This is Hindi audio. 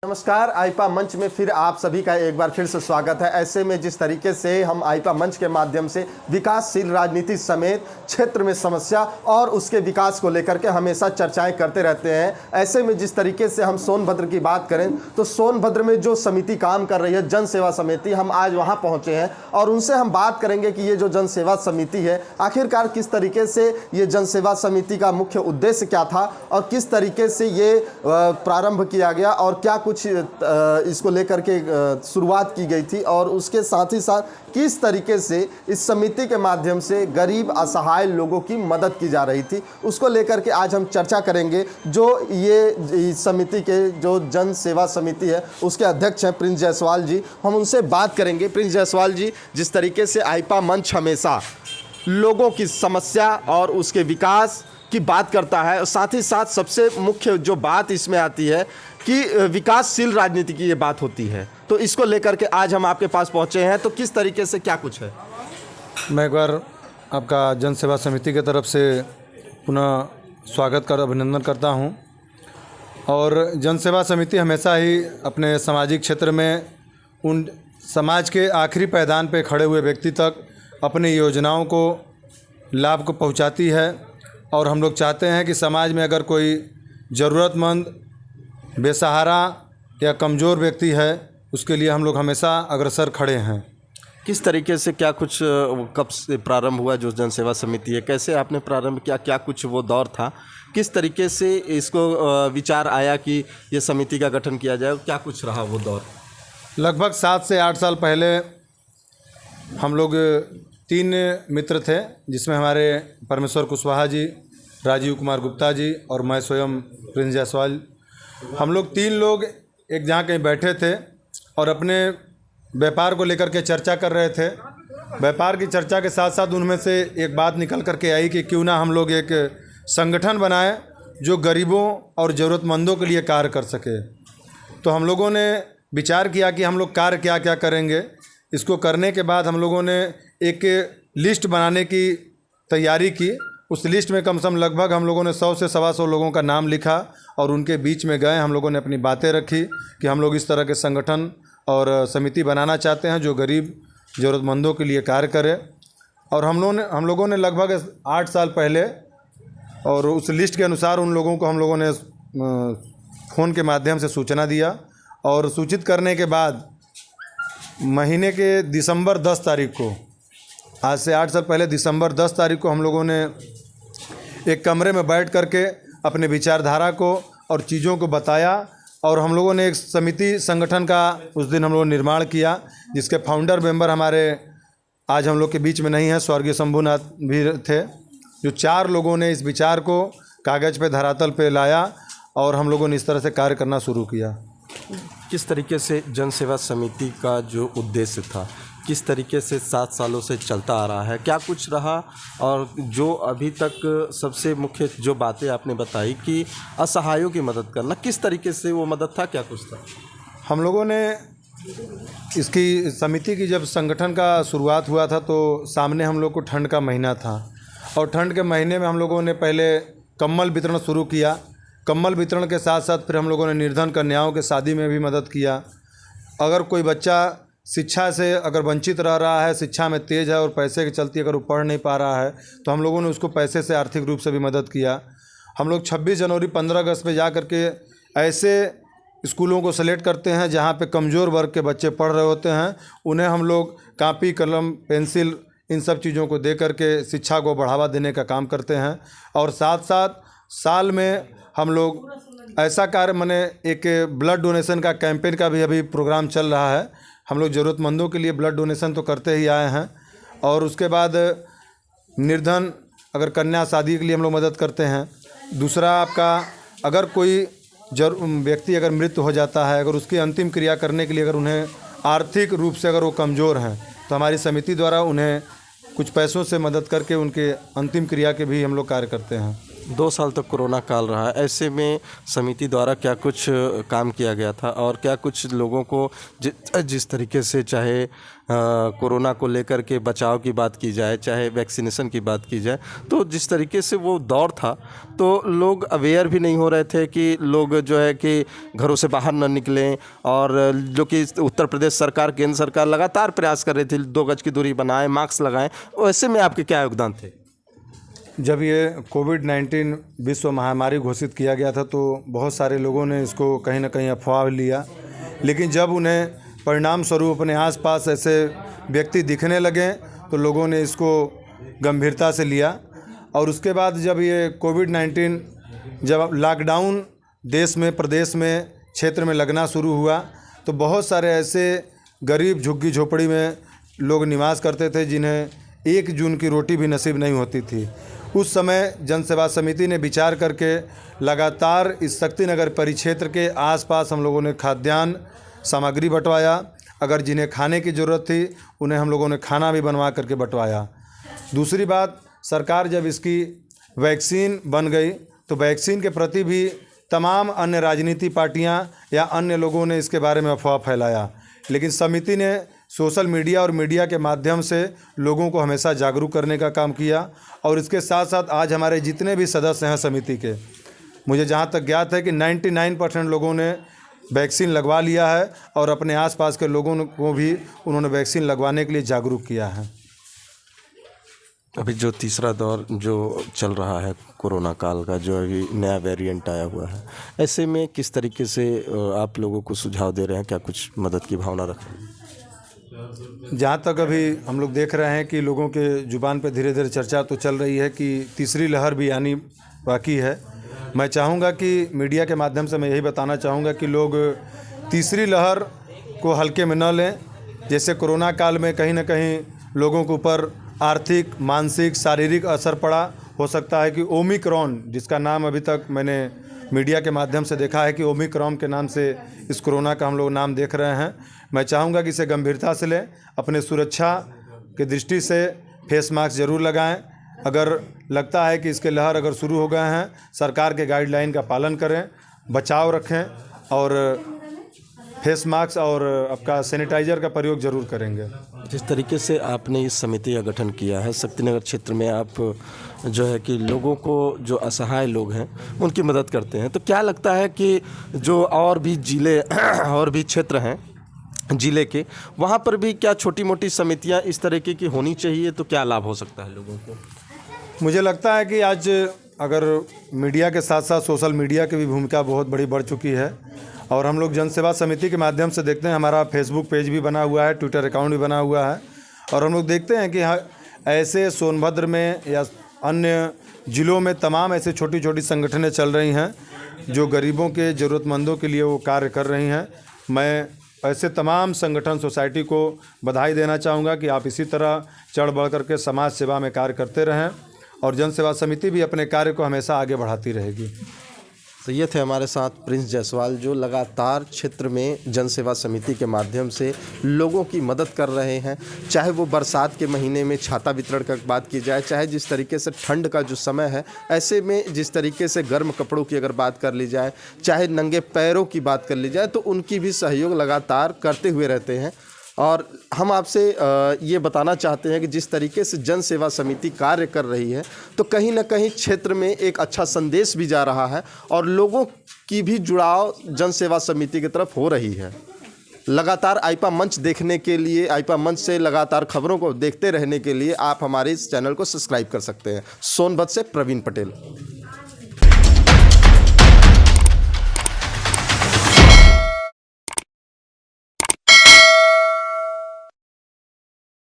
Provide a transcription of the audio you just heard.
नमस्कार। आईपा मंच में फिर आप सभी का एक बार फिर से स्वागत है। ऐसे में जिस तरीके से हम आईपा मंच के माध्यम से विकासशील राजनीति समेत क्षेत्र में समस्या और उसके विकास को लेकर के हमेशा चर्चाएं करते रहते हैं, ऐसे में जिस तरीके से हम सोनभद्र की बात करें तो सोनभद्र में जो समिति काम कर रही है, जन सेवा समिति, हम आज वहां पहुंचे हैं और उनसे हम बात करेंगे कि ये जो जन सेवा समिति है आखिरकार किस तरीके से ये जन सेवा समिति का मुख्य उद्देश्य क्या था और किस तरीके से ये प्रारंभ किया गया और क्या कुछ इसको लेकर के शुरुआत की गई थी और उसके साथ ही साथ किस तरीके से इस समिति के माध्यम से गरीब असहाय लोगों की मदद की जा रही थी, उसको लेकर के आज हम चर्चा करेंगे। जो ये समिति के जो जन सेवा समिति है उसके अध्यक्ष हैं प्रिंस जायसवाल जी, हम उनसे बात करेंगे। प्रिंस जायसवाल जी, जिस तरीके से आईपा मंच हमेशा लोगों की समस्या और उसके विकास की बात करता है और साथ ही साथ सबसे मुख्य जो बात इसमें आती है कि विकासशील राजनीति की ये बात होती है, तो इसको लेकर के आज हम आपके पास पहुंचे हैं। तो किस तरीके से क्या कुछ है? मैं एक बार आपका जन सेवा समिति की तरफ से पुनः स्वागत कर अभिनंदन करता हूं। और जन सेवा समिति हमेशा ही अपने सामाजिक क्षेत्र में उन समाज के आखिरी पायदान पे खड़े हुए व्यक्ति तक अपनी योजनाओं को लाभ को पहुंचाती है। और हम लोग चाहते हैं कि समाज में अगर कोई ज़रूरतमंद, बेसहारा या कमज़ोर व्यक्ति है उसके लिए हम लोग हमेशा अग्रसर खड़े हैं। किस तरीके से क्या कुछ कब से प्रारंभ हुआ जो जन सेवा समिति है, कैसे आपने प्रारंभ किया, क्या कुछ वो दौर था, किस तरीके से इसको विचार आया कि ये समिति का गठन किया जाए, क्या कुछ रहा वो दौर? लगभग 7 से 8 साल पहले हम लोग 3 मित्र थे, जिसमें हमारे परमेश्वर कुशवाहा जी, राजीव कुमार गुप्ता जी और मैं स्वयं प्रिंस जायसवाल। हम लोग 3 लोग एक जहाँ कहीं बैठे थे और अपने व्यापार को लेकर के चर्चा कर रहे थे। व्यापार की चर्चा के साथ साथ उनमें से एक बात निकल कर के आई कि क्यों ना हम लोग एक संगठन बनाएं जो गरीबों और ज़रूरतमंदों के लिए कार्य कर सके। तो हम लोगों ने विचार किया कि हम लोग कार्य क्या क्या करेंगे। इसको करने के बाद हम लोगों ने एक लिस्ट बनाने की तैयारी की। उस लिस्ट में कम से कम लगभग हम लोगों ने 100 से 125 लोगों का नाम लिखा और उनके बीच में गए। हम लोगों ने अपनी बातें रखी कि हम लोग इस तरह के संगठन और समिति बनाना चाहते हैं जो गरीब ज़रूरतमंदों के लिए कार्य करे। और हम लोगों ने लगभग 8 साल पहले और उस लिस्ट के अनुसार उन लोगों को हम लोगों ने फ़ोन के माध्यम से सूचना दिया। और सूचित करने के बाद महीने के दिसंबर 10 तारीख को, आज से 8 साल पहले दिसंबर 10 तारीख को हम लोगों ने एक कमरे में बैठ करके अपने विचारधारा को और चीज़ों को बताया। और हम लोगों ने एक समिति संगठन का उस दिन हम लोगों ने निर्माण किया, जिसके फाउंडर मेंबर हमारे आज हम लोग के बीच में नहीं हैं, स्वर्गीय शंभुनाथ भी थे। जो 4 लोगों ने इस विचार को कागज़ पे, धरातल पे लाया और हम लोगों ने इस तरह से कार्य करना शुरू किया। किस तरीके से जन सेवा समिति का जो उद्देश्य था, किस तरीके से 7 सालों से चलता आ रहा है, क्या कुछ रहा, और जो अभी तक सबसे मुख्य जो बातें आपने बताई कि असहायों की मदद करना, किस तरीके से वो मदद था, क्या कुछ था? हम लोगों ने इसकी समिति की जब संगठन का शुरुआत हुआ था तो सामने हम लोग को ठंड का महीना था और ठंड के महीने में हम लोगों ने पहले कंबल वितरण शुरू किया। कंबल वितरण के साथ साथ फिर हम लोगों ने निर्धन कन्याओं के शादी में भी मदद किया। अगर कोई बच्चा शिक्षा से अगर वंचित रह रहा है, शिक्षा में तेज़ है और पैसे के चलते अगर वो पढ़ नहीं पा रहा है तो हम लोगों ने उसको पैसे से आर्थिक रूप से भी मदद किया। हम लोग 26 जनवरी 15 अगस्त पे जा कर के ऐसे स्कूलों को सेलेक्ट करते हैं जहाँ पे कमज़ोर वर्ग के बच्चे पढ़ रहे होते हैं, उन्हें हम लोग कापी, कलम, पेंसिल, इन सब चीज़ों को दे करके शिक्षा को बढ़ावा देने का काम करते हैं। और साथ साथ साल में हम लोग ऐसा कार्य, माने एक ब्लड डोनेशन का कैंपेन का भी अभी प्रोग्राम चल रहा है। हम लोग ज़रूरतमंदों के लिए ब्लड डोनेशन तो करते ही आए हैं। और उसके बाद निर्धन अगर कन्या शादी के लिए हम लोग मदद करते हैं। दूसरा आपका, अगर कोई व्यक्ति अगर मृत्यु हो जाता है, अगर उसकी अंतिम क्रिया करने के लिए अगर उन्हें आर्थिक रूप से अगर वो कमज़ोर हैं तो हमारी समिति द्वारा उन्हें कुछ पैसों से मदद करके उनके अंतिम क्रिया के भी हम लोग कार्य करते हैं। 2 साल तक कोरोना काल रहा, ऐसे में समिति द्वारा क्या कुछ काम किया गया था और क्या कुछ लोगों को जिस तरीके से चाहे कोरोना को लेकर के बचाव की बात की जाए, चाहे वैक्सीनेशन की बात की जाए, तो जिस तरीके से वो दौर था तो लोग अवेयर भी नहीं हो रहे थे कि लोग जो है कि घरों से बाहर न निकलें, और जो कि उत्तर प्रदेश सरकार, केंद्र सरकार लगातार प्रयास कर रही थी 2 गज की दूरी बनाएं, मास्क लगाएं, ऐसे में आपके क्या योगदान थे? जब ये कोविड-19 विश्व महामारी घोषित किया गया था तो बहुत सारे लोगों ने इसको कहीं ना कहीं अफवाह लिया, लेकिन जब उन्हें परिणाम स्वरूप अपने आसपास ऐसे व्यक्ति दिखने लगे तो लोगों ने इसको गंभीरता से लिया। और उसके बाद जब ये कोविड-19 जब लॉकडाउन देश में, प्रदेश में, क्षेत्र में लगना शुरू हुआ तो बहुत सारे ऐसे गरीब झुग्गी झोपड़ी में लोग निवास करते थे जिन्हें 1 जून की रोटी भी नसीब नहीं होती थी। उस समय जन सेवा समिति ने विचार करके लगातार इस शक्तिनगर परिक्षेत्र के आसपास हम लोगों ने खाद्यान्न सामग्री बंटवाया। अगर जिन्हें खाने की ज़रूरत थी उन्हें हम लोगों ने खाना भी बनवा करके बंटवाया। दूसरी बात, सरकार जब इसकी वैक्सीन बन गई तो वैक्सीन के प्रति भी तमाम अन्य राजनीति पार्टियां या अन्य लोगों ने इसके बारे में अफवाह फैलाया, लेकिन समिति ने सोशल मीडिया और मीडिया के माध्यम से लोगों को हमेशा जागरूक करने का काम किया। और इसके साथ साथ आज हमारे जितने भी सदस्य हैं समिति के, मुझे जहां तक ज्ञात है कि 99% लोगों ने वैक्सीन लगवा लिया है और अपने आसपास के लोगों को भी उन्होंने वैक्सीन लगवाने के लिए जागरूक किया है। अभी जो तीसरा दौर जो चल रहा है कोरोना काल का, जो अभी नया वेरिएंट आया हुआ है, ऐसे में किस तरीके से आप लोगों को सुझाव दे रहे हैं, क्या कुछ मदद की भावना रख रहे हैं? जहाँ तक अभी हम लोग देख रहे हैं कि लोगों के ज़ुबान पे धीरे धीरे चर्चा तो चल रही है कि तीसरी लहर भी आनी बाकी है। मैं चाहूँगा कि मीडिया के माध्यम से मैं यही बताना चाहूँगा कि लोग तीसरी लहर को हल्के में न लें। जैसे कोरोना काल में कहीं ना कहीं लोगों के ऊपर आर्थिक, मानसिक, शारीरिक असर पड़ा, हो सकता है कि ओमिक्रॉन, जिसका नाम अभी तक मैंने मीडिया के माध्यम से देखा है कि ओमिक्रॉन के नाम से इस कोरोना का हम लोग नाम देख रहे हैं। मैं चाहूँगा कि इसे गंभीरता से लें, अपने सुरक्षा की दृष्टि से फेस मास्क ज़रूर लगाएं। अगर लगता है कि इसके लहर अगर शुरू हो गए हैं, सरकार के गाइडलाइन का पालन करें, बचाव रखें और फेस मास्क और आपका सैनिटाइज़र का प्रयोग ज़रूर करेंगे। जिस तरीके से आपने इस समिति का गठन किया है, शक्तिनगर क्षेत्र में आप जो है कि लोगों को, जो असहाय लोग हैं उनकी मदद करते हैं, तो क्या लगता है कि जो और भी जिले और भी क्षेत्र हैं जिले के, वहाँ पर भी क्या छोटी मोटी समितियाँ इस तरीके की होनी चाहिए, तो क्या लाभ हो सकता है लोगों को? मुझे लगता है कि आज अगर मीडिया के साथ साथ सोशल मीडिया की भी भूमिका बहुत बड़ी बढ़ चुकी है और हम लोग जन सेवा समिति के माध्यम से देखते हैं, हमारा फेसबुक पेज भी बना हुआ है, ट्विटर अकाउंट भी बना हुआ है, और हम लोग देखते हैं कि ऐसे सोनभद्र में या अन्य ज़िलों में तमाम ऐसे छोटी छोटी संगठनें चल रही हैं जो गरीबों के, ज़रूरतमंदों के लिए वो कार्य कर रही हैं। मैं ऐसे तमाम संगठन, सोसाइटी को बधाई देना चाहूँगा कि आप इसी तरह चढ़ बढ़ करके समाज सेवा में कार्य करते रहें और जन सेवा समिति भी अपने कार्य को हमेशा आगे बढ़ाती रहेगी। तो ये थे हमारे साथ प्रिंस जायसवाल, जो लगातार क्षेत्र में जन सेवा समिति के माध्यम से लोगों की मदद कर रहे हैं। चाहे वो बरसात के महीने में छाता वितरण की बात की जाए, चाहे जिस तरीके से ठंड का जो समय है, ऐसे में जिस तरीके से गर्म कपड़ों की अगर बात कर ली जाए, चाहे नंगे पैरों की बात कर ली जाए, तो उनकी भी सहयोग लगातार करते हुए रहते हैं। और हम आपसे ये बताना चाहते हैं कि जिस तरीके से जन सेवा समिति कार्य कर रही है, तो कहीं ना कहीं क्षेत्र में एक अच्छा संदेश भी जा रहा है और लोगों की भी जुड़ाव जन सेवा समिति की तरफ हो रही है। लगातार आईपा मंच देखने के लिए, आईपा मंच से लगातार खबरों को देखते रहने के लिए आप हमारे इस चैनल को सब्सक्राइब कर सकते हैं। सोनभद्र से प्रवीण पटेल।